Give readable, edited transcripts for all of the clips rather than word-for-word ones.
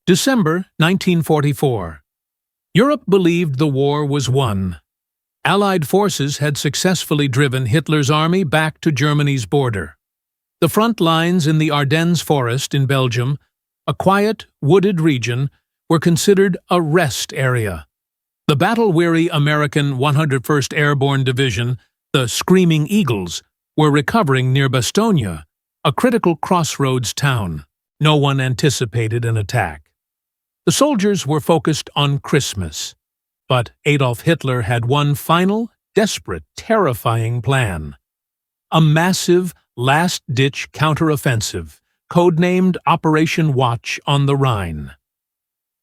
December 1944. Europe believed the war was won. Allied forces had successfully driven Hitler's army back to Germany's border. The front lines in the Ardennes forest in Belgium, a quiet, wooded region, were considered a rest area. The battle-weary American 101st Airborne Division, the Screaming Eagles, were recovering near Bastogne, a critical crossroads town. No one anticipated an attack. The soldiers were focused on Christmas, but Adolf Hitler had one final, desperate, terrifying plan. A massive, last-ditch counteroffensive, codenamed Operation Watch on the Rhine.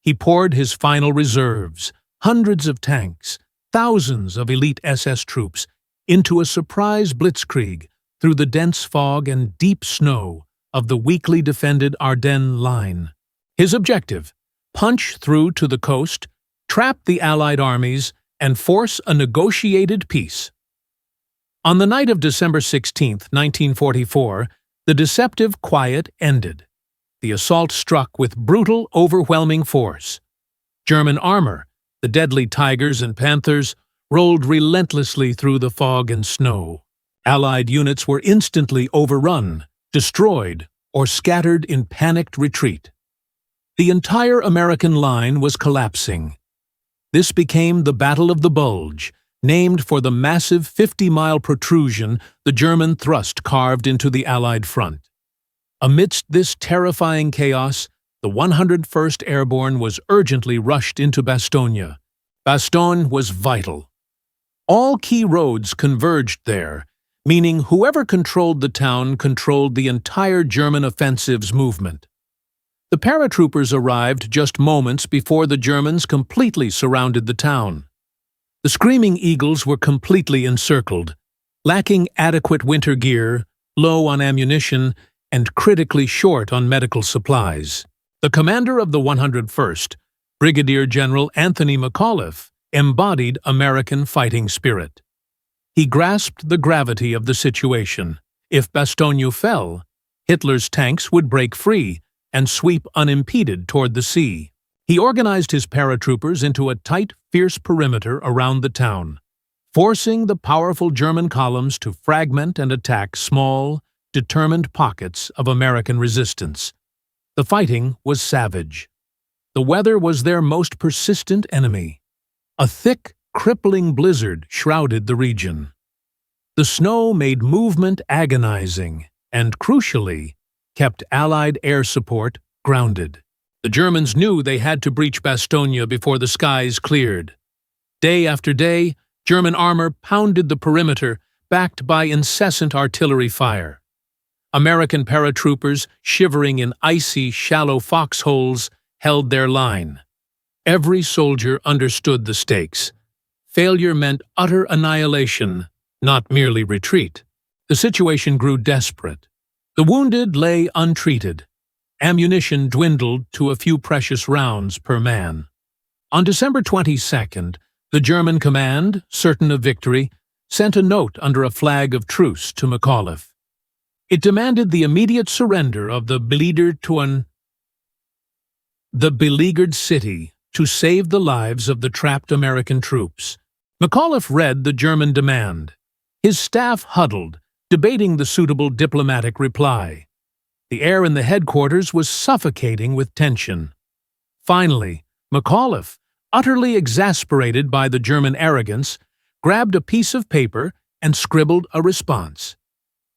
He poured his final reserves, hundreds of tanks, thousands of elite SS troops, into a surprise blitzkrieg through the dense fog and deep snow of the weakly defended Ardennes line. His objective: punch through to the coast, trap the Allied armies, and force a negotiated peace. On the night of December 16, 1944, the deceptive quiet ended. The assault struck with brutal, overwhelming force. German armor, the deadly Tigers and Panthers, rolled relentlessly through the fog and snow. Allied units were instantly overrun, destroyed, or scattered in panicked retreat. The entire American line was collapsing. This became the Battle of the Bulge, named for the massive 50-mile protrusion the German thrust carved into the Allied front. Amidst this terrifying chaos, the 101st Airborne was urgently rushed into Bastogne. Bastogne was vital. All key roads converged there, meaning whoever controlled the town controlled the entire German offensive's movement. The paratroopers arrived just moments before the Germans completely surrounded the town. The Screaming Eagles were completely encircled, lacking adequate winter gear, low on ammunition, and critically short on medical supplies. The commander of the 101st, Brigadier General Anthony McAuliffe, embodied American fighting spirit. He grasped the gravity of the situation. If Bastogne fell, Hitler's tanks would break free and sweep unimpeded toward the sea. He organized his paratroopers into a tight, fierce perimeter around the town, forcing the powerful German columns to fragment and attack small, determined pockets of American resistance. The fighting was savage. The weather was their most persistent enemy. A thick, crippling blizzard shrouded the region. The snow made movement agonizing and, crucially, kept Allied air support grounded. The Germans knew they had to breach Bastogne before the skies cleared. Day after day, German armor pounded the perimeter, backed by incessant artillery fire. American paratroopers, shivering in icy, shallow foxholes, held their line. Every soldier understood the stakes. Failure meant utter annihilation, not merely retreat. The situation grew desperate. The wounded lay untreated. Ammunition dwindled to a few precious rounds per man. On December 22nd, the German command, certain of victory, sent a note under a flag of truce to McAuliffe. It demanded the immediate surrender of the beleaguered city to save the lives of the trapped American troops. McAuliffe read the German demand. His staff huddled, debating the suitable diplomatic reply. The air in the headquarters was suffocating with tension. Finally, McAuliffe, utterly exasperated by the German arrogance, grabbed a piece of paper and scribbled a response.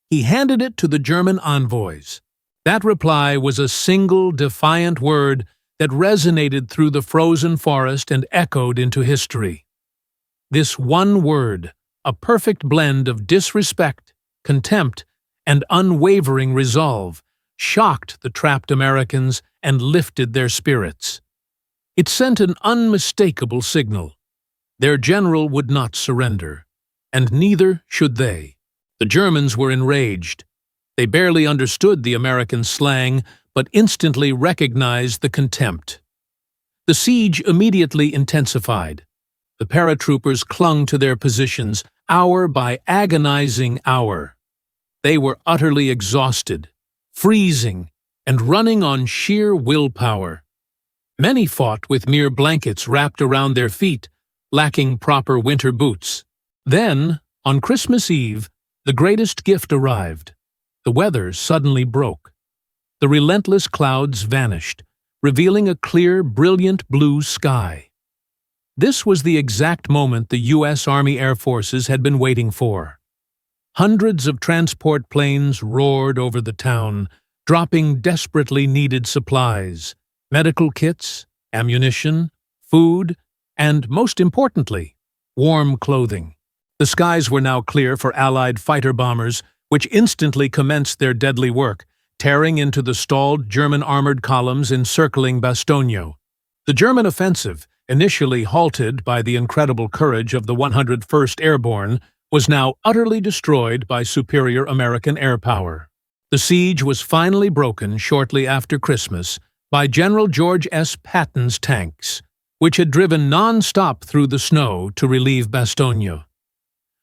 He handed it to the German envoys. That reply was a single, defiant word that resonated through the frozen forest and echoed into history. This one word, a perfect blend of disrespect, contempt, and unwavering resolve, shocked the trapped Americans and lifted their spirits. It sent an unmistakable signal. Their general would not surrender, and neither should they. The Germans were enraged. They barely understood the American slang, but instantly recognized the contempt. The siege immediately intensified. The paratroopers clung to their positions, hour by agonizing hour. They were utterly exhausted, freezing, and running on sheer willpower. Many fought with mere blankets wrapped around their feet, lacking proper winter boots. Then, on Christmas Eve, the greatest gift arrived. The weather suddenly broke. The relentless clouds vanished, revealing a clear, brilliant blue sky. This was the exact moment the U.S. Army Air Forces had been waiting for. Hundreds of transport planes roared over the town, dropping desperately needed supplies, medical kits, ammunition, food, and, most importantly, warm clothing. The skies were now clear for Allied fighter bombers, which instantly commenced their deadly work, tearing into the stalled German armored columns encircling Bastogne. The German offensive, initially halted by the incredible courage of the 101st Airborne, was now utterly destroyed by superior American air power. The siege was finally broken shortly after Christmas by General George S. Patton's tanks, which had driven non-stop through the snow to relieve Bastogne.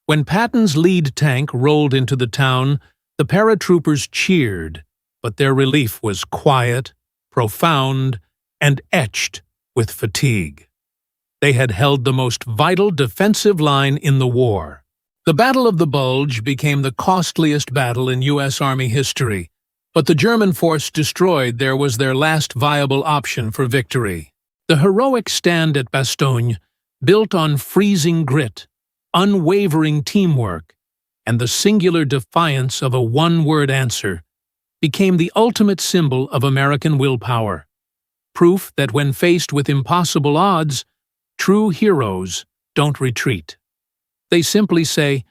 When Patton's lead tank rolled into the town, the paratroopers cheered, but their relief was quiet, profound, and etched with fatigue. They had held the most vital defensive line in the war. The Battle of the Bulge became the costliest battle in U.S. Army history, but the German force destroyed there was their last viable option for victory. The heroic stand at Bastogne, built on freezing grit, unwavering teamwork, and the singular defiance of a one-word answer, became the ultimate symbol of American willpower. Proof that when faced with impossible odds, true heroes don't retreat. They simply say,